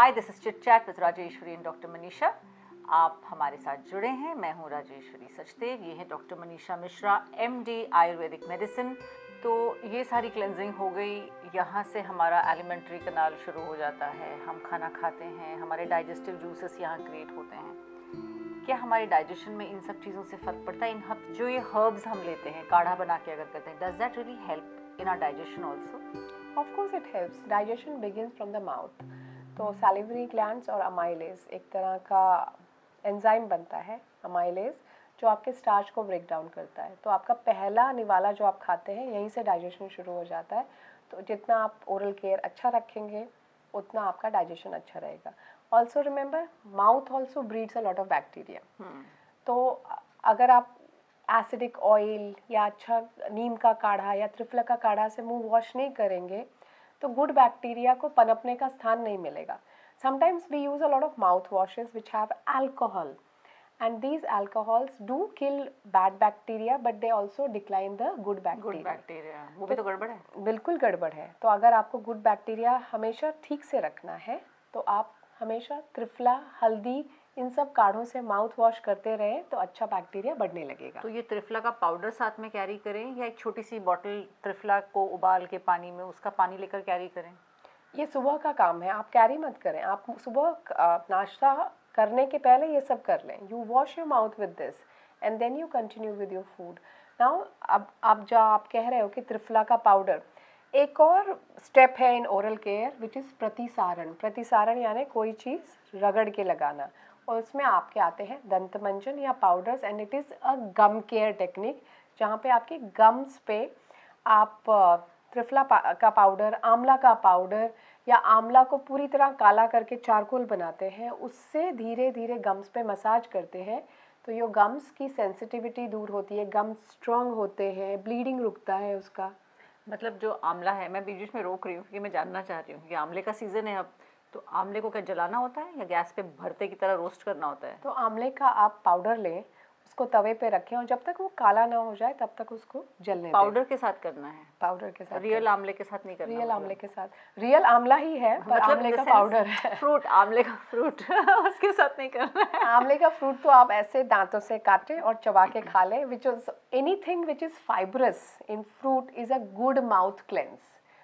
Hi, this is chit chat with Rajeshwari and doctor Manisha. आप हमारे साथ जुड़े हैं। मैं हूँ राजेश्वरी सचदेव, ये है doctor Manisha Mishra, MD Ayurvedic medicine. तो ये सारी क्लेंजिंग हो गई, यहाँ से हमारा एलिमेंट्री कनाल शुरू हो जाता है। हम खाना खाते हैं, हमारे डाइजेस्टिव जूसेस यहाँ क्रिएट होते हैं। क्या हमारे डाइजेशन में इन सब चीज़ों से फ़र्क पड़ता है? जो ये हर्ब्स हम लेते हैं, काढ़ा बना के अगर करते हैं, does that really help in our digestion also? Of course it helps. Digestion begins from the mouth. तो सैलिवरी ग्लैंड्स और अमाइलेज एक तरह का एंजाइम बनता है, अमाइलेज, जो आपके स्टार्च को ब्रेक डाउन करता है। तो आपका पहला निवाला जो आप खाते हैं, यहीं से डाइजेशन शुरू हो जाता है। तो जितना आप ओरल केयर अच्छा रखेंगे उतना आपका डाइजेशन अच्छा रहेगा। Also remember, mouth also breeds a lot of bacteria. तो अगर आप एसिडिक ऑयल या अच्छा नीम का काढ़ा या त्रिफला का काढ़ा से मुंह वॉश नहीं करेंगे तो गुड बैक्टीरिया को पनपने का स्थान नहीं मिलेगा। Sometimes we use a lot of mouthwashes which have alcohol and these alcohols do kill bad bacteria but they also decline the good bacteria. वो भी तो गड़बड़ है। बिल्कुल गड़बड़ है। तो अगर आपको गुड बैक्टीरिया हमेशा ठीक से रखना है तो आप हमेशा त्रिफला, हल्दी, इन सब काढ़ों से माउथ वॉश करते रहें तो अच्छा बैक्टीरिया बढ़ने लगेगा। तो ये त्रिफला का पाउडर साथ में कैरी करें या एक छोटी सी बॉटल त्रिफला को उबाल के पानी में उसका पानी लेकर कैरी करें? ये सुबह का काम है, आप कैरी मत करें। आप सुबह नाश्ता करने के पहले ये सब कर लें। You wash your mouth with this and then you continue with your food. Now अब जो आप कह रहे हो कि त्रिफला का पाउडर, एक और स्टेप है in oral care which is प्रतिसारण। प्रतिसारण यानी कोई चीज़ रगड़ के लगाना, और उसमें आपके आते हैं दंतमंजन या powders, and it is a gum care technique, जहाँ पे आपके गम्स पे आप त्रिफला का पाउडर, आंवला का पाउडर या आंवला को पूरी तरह काला करके चारकोल बनाते हैं, उससे धीरे धीरे गम्स पे मसाज करते हैं। तो ये गम्स की सेंसिटिविटी दूर होती है, गम्स स्ट्रॉन्ग होते हैं, ब्लीडिंग रुकता है उसका। मतलब जो आंवला है, मैं बीच बीच में रोक रही हूँ क्योंकि मैं जानना चाह रही हूँ कि आंवले का सीज़न है अब, तो आंवले को क्या जलाना होता है या गैस पे भरते की तरह रोस्ट करना होता है? तो आंवले का आप पाउडर लें, उसको तवे पे रखें और जब तक वो काला ना हो जाए तब तक उसको जलने दें। पाउडर के साथ करना है? पाउडर के साथ, रियल आंवले के साथ नहीं करना? रियल आंवले के साथ, रियल आंवला ही है पर मतलब आंवले का पाउडर है। फ्रूट, आंवले का फ्रूट उसके साथ नहीं करना है। आंवले का फ्रूट तो आप ऐसे दांतों से काटें और चबा के खा लें। Which is anything which is fibrous in fruit is a good mouth cleanse,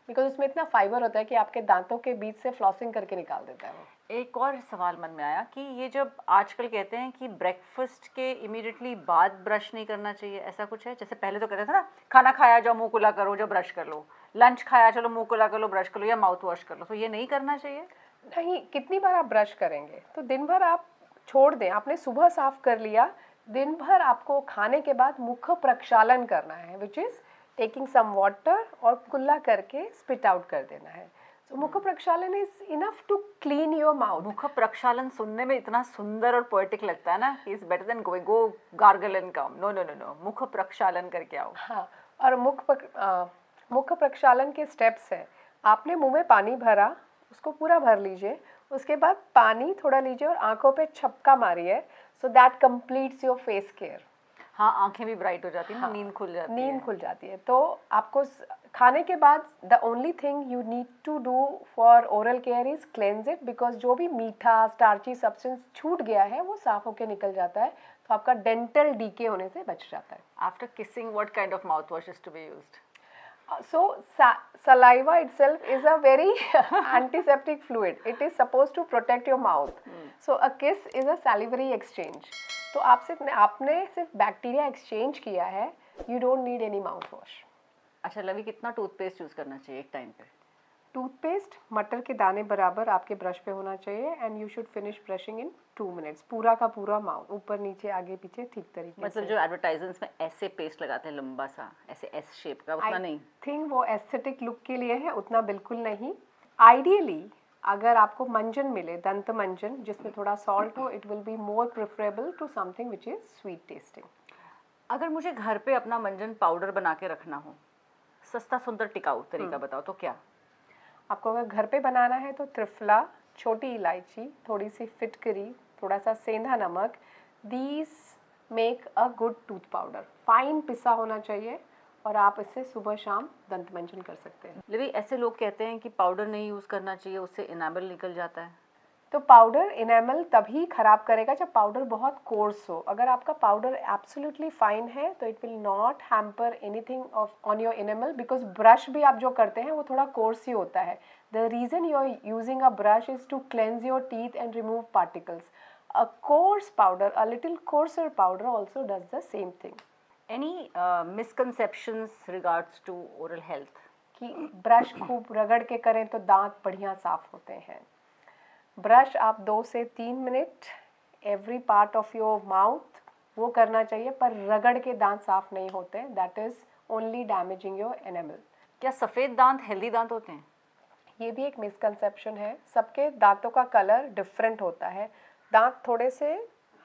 because उसमें इतना फाइबर होता है कि आपके दांतों के बीच से फ्लॉसिंग करके निकाल देता है वो। एक और सवाल मन में आया कि ये जब आजकल कहते हैं कि ब्रेकफास्ट के इमीडिएटली बाद ब्रश नहीं करना चाहिए, ऐसा कुछ है? जैसे पहले तो कहते थे ना, खाना खाया जाओ मुंह कुला करो, जो ब्रश कर लो, लंच खाया चलो मुंह कुला कर लो, ब्रश कर लो या माउथ वॉश कर लो, तो ये नहीं करना चाहिए? नहीं, कितनी बार आप ब्रश करेंगे? तो दिन भर आप छोड़ दें। आपने सुबह साफ कर लिया, दिन भर आपको खाने के बाद मुख प्रक्षालन करना है, which is taking some water और कुल्ला करके स्पिट आउट कर देना है। सो मुख प्रक्षालन is enough to clean your mouth. मुख प्रक्षालन सुनने में इतना सुंदर और पोएटिक लगता है ना, is better than go gargle and come. No no no no, मुख प्रक्षालन करके आओ। हाँ, और मुख प्रक्षालन के स्टेप्स हैं। आपने मुंह में पानी भरा, उसको पूरा भर लीजिए, उसके बाद पानी थोड़ा लीजिए और आंखों पे छपका मारिए, so that completes your face care. हाँ, आंखें भी ब्राइट हो जाती हैं। हाँ, नींद खुल जाती है। नींद खुल जाती है। तो आपको खाने के बाद the only thing you need to do for oral care is cleanse it, because जो भी मीठा स्टार्ची सब्सटेंस छूट गया है वो साफ होकर निकल जाता है, तो आपका डेंटल डीके होने से बच जाता है। After kissing what kind of mouth wash is to be used? So saliva itself is a very antiseptic fluid. It is supposed to protect your mouth. So a kiss is a salivary exchange. तो आपने सिर्फ bacteria exchange किया है, you don't need any mouth wash. अच्छा लवी, कितना toothpaste use करना चाहिए एक टाइम पे? टूथपेस्ट मटर के दाने बराबर आपके ब्रश पे होना चाहिए, and you should finish brushing in 2 minutes. पूरा का पूरा माउथ, ऊपर नीचे आगे पीछे ठीक तरीके मतलब से। जो एडवर्टाइजमेंट्स में ऐसे पेस्ट लगाते हैं लंबा सा, ऐसे एस शेप का, उतना नहीं? थिंक वो एस्थेटिक लुक के लिए है, उतना बिल्कुल नहीं। आइडियली अगर आपको मंजन मिले, दंत मंजन जिसमें थोड़ा सॉल्ट हो, it will be more preferable to something which is sweet tasting. अगर मुझे घर पे अपना मंजन पाउडर बना के रखना हो, सस्ता सुंदर टिकाऊ तरीका बताओ तो क्या? आपको अगर घर पे बनाना है तो त्रिफला, छोटी इलायची, थोड़ी सी फिटकरी, थोड़ा सा सेंधा नमक, these make a good tooth powder. Fine पिसा होना चाहिए और आप इससे सुबह शाम दंत मंजन कर सकते हैं। लेकिन ऐसे लोग कहते हैं कि पाउडर नहीं यूज़ करना चाहिए, उससे इनामल निकल जाता है। तो पाउडर इनेमल तभी खराब करेगा जब पाउडर बहुत कोर्स हो. अगर आपका पाउडर एब्सोल्युटली फाइन है तो it will not hamper anything of on your enamel, because brush भी आप जो करते हैं वो थोड़ा कोर्स ही होता है. The reason you are using a brush is to cleanse your teeth and remove particles. A coarse powder, a little coarser powder also does the same thing. Any misconceptions regards to oral health? कि brush खूब रगड़ के करें तो दांत बढ़िया साफ होते हैं. ब्रश आप 2 से 3 minute every part of your mouth वो करना चाहिए, पर रगड़ के दांत साफ नहीं होते. That is only damaging your enamel. क्या सफ़ेद दांत हेल्दी दांत होते हैं? ये भी एक मिसकंसेप्शन है. सबके दांतों का कलर डिफरेंट होता है. दांत थोड़े से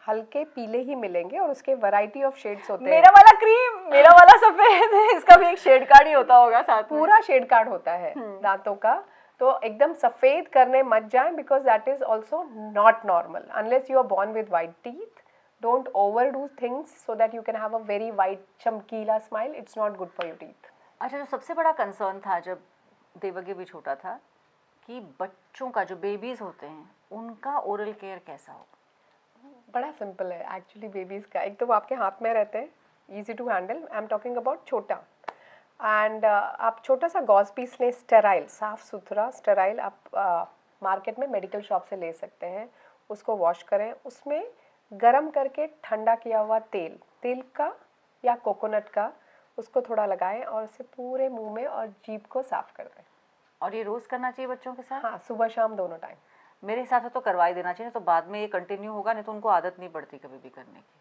हल्के पीले ही मिलेंगे और उसके वैरायटी ऑफ शेड्स होते हैं. मेरा वाला क्रीम, मेरा वाला सफेद है, इसका भी एक शेड कार्ड ही होता होगा साथ में. पूरा शेड कार्ड होता है दांतों का. तो एकदम सफेद करने मत जाएं, because that is also not normal. Unless you are born with white teeth, don't overdo things so that you can have a very white चमकीला smile. It's not good for your teeth. अच्छा, जो सबसे बड़ा concern था जब देवगी भी छोटा था कि बच्चों का, जो बेबीज होते हैं, उनका ओरल केयर कैसा हो? बड़ा सिंपल है एक्चुअली बेबीज़ का. एक तो वो आपके हाथ में रहते हैं, easy to handle. I am talking about छोटा. एंड आप छोटा सा गॉज पीस लें, स्टेराइल, साफ़ सुथरा स्टेराइल. आप मार्केट में मेडिकल शॉप से ले सकते हैं. उसको वॉश करें, उसमें गरम करके ठंडा किया हुआ तेल का या कोकोनट का, उसको थोड़ा लगाएं और उसे पूरे मुंह में और जीभ को साफ़ कर दें. और ये रोज़ करना चाहिए बच्चों के साथ? हाँ, सुबह शाम दोनों टाइम. मेरे हिसाब से तो करवा ही देना चाहिए, तो बाद में ये कंटिन्यू होगा, नहीं तो उनको आदत नहीं पड़ती कभी भी करने की.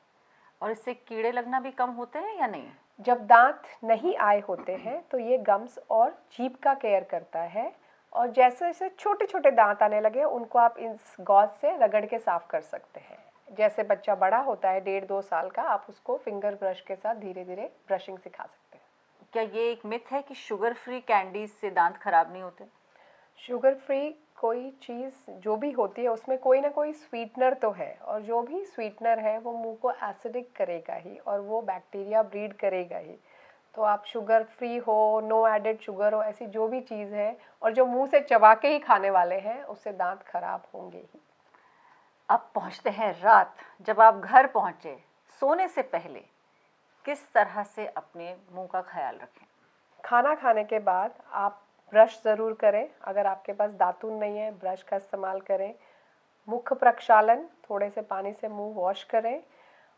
और इससे कीड़े लगना भी कम होते हैं या नहीं? जब दांत नहीं आए होते हैं तो ये गम्स और जीभ का केयर करता है. और जैसे जैसे छोटे छोटे दांत आने लगे उनको आप इस गॉज से रगड़ के साफ़ कर सकते हैं. जैसे बच्चा बड़ा होता है 1.5-2 साल का, आप उसको फिंगर ब्रश के साथ धीरे धीरे ब्रशिंग सिखा सकते हैं. क्या ये एक मिथ है कि शुगर फ्री कैंडीज से दांत खराब नहीं होते? शुगर फ्री कोई चीज़ जो भी होती है उसमें कोई ना कोई स्वीटनर तो है, और जो भी स्वीटनर है वो मुंह को एसिडिक करेगा ही और वो बैक्टीरिया ब्रीड करेगा ही. तो आप शुगर फ्री हो, नो एडेड शुगर हो, ऐसी जो भी चीज़ है और जो मुंह से चबा के ही खाने वाले हैं, उससे दांत खराब होंगे ही. अब पहुंचते हैं रात. जब आप घर पहुंचे, सोने से पहले किस तरह से अपने मुंह का ख्याल रखें? खाना खाने के बाद आप ब्रश ज़रूर करें. अगर आपके पास दातुन नहीं है, ब्रश का इस्तेमाल करें. मुख प्रक्षालन, थोड़े से पानी से मुंह वॉश करें.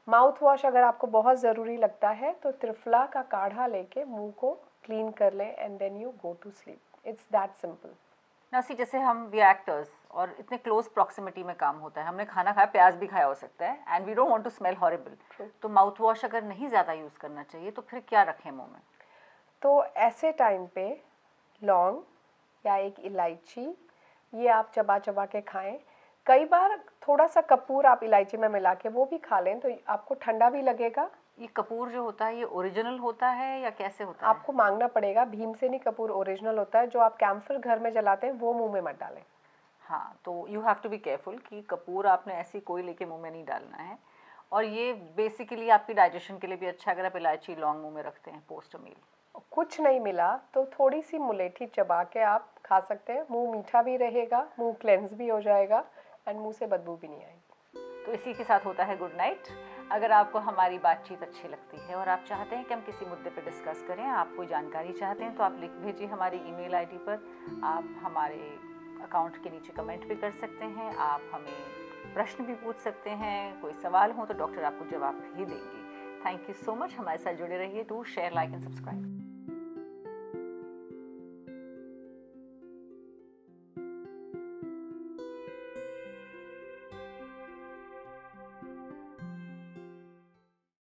माउथ वॉश अगर आपको बहुत ज़रूरी लगता है तो त्रिफला का काढ़ा लेके मुंह को क्लीन कर लें and then you go to sleep. It's that simple. नासी, जैसे हम वी एक्टर्स और इतने क्लोज प्रॉक्सिमिटी में काम होता है, हमने खाना खाया, प्याज भी खाया हो सकता है, and we don't want to smell horrible. तो माउथ वॉश अगर नहीं ज़्यादा यूज़ करना चाहिए तो फिर क्या रखें मुंह में? तो ऐसे टाइम पे लौंग या एक इलायची, ये आप चबा चबा के खाएं. कई बार थोड़ा सा कपूर आप इलायची में मिला के वो भी खा लें तो आपको ठंडा भी लगेगा. ये कपूर जो होता है, ये ओरिजिनल होता है या कैसे होता है? आपको मांगना पड़ेगा. भीमसेनी कपूर ओरिजिनल होता है. जो आप कैम्फर घर में जलाते हैं वो मुंह में मत डालें. हाँ, तो you have to be careful कि कपूर आपने ऐसी कोई लेके मुंह में नहीं डालना है. और ये बेसिकली आपकी डाइजेशन के लिए भी अच्छा है अगर आप इलायची लौंग मुंह में रखते हैं पोस्ट मील. कुछ नहीं मिला तो थोड़ी सी मुलेठी चबा के आप खा सकते हैं. मुंह मीठा भी रहेगा, मुंह क्लेंस भी हो जाएगा एंड मुंह से बदबू भी नहीं आएगी. तो इसी के साथ होता है गुड नाइट. अगर आपको हमारी बातचीत अच्छी लगती है और आप चाहते हैं कि हम किसी मुद्दे पर डिस्कस करें, आप कोई जानकारी चाहते हैं, तो आप लिख भेजिए हमारी ईमेल आईडी पर. आप हमारे अकाउंट के नीचे कमेंट भी कर सकते हैं. आप हमें प्रश्न भी पूछ सकते हैं. कोई सवाल हो तो डॉक्टर आपको जवाब भी देंगे. Thank you so much. हमारे साथ जुड़े रहिए. Do share, like and subscribe.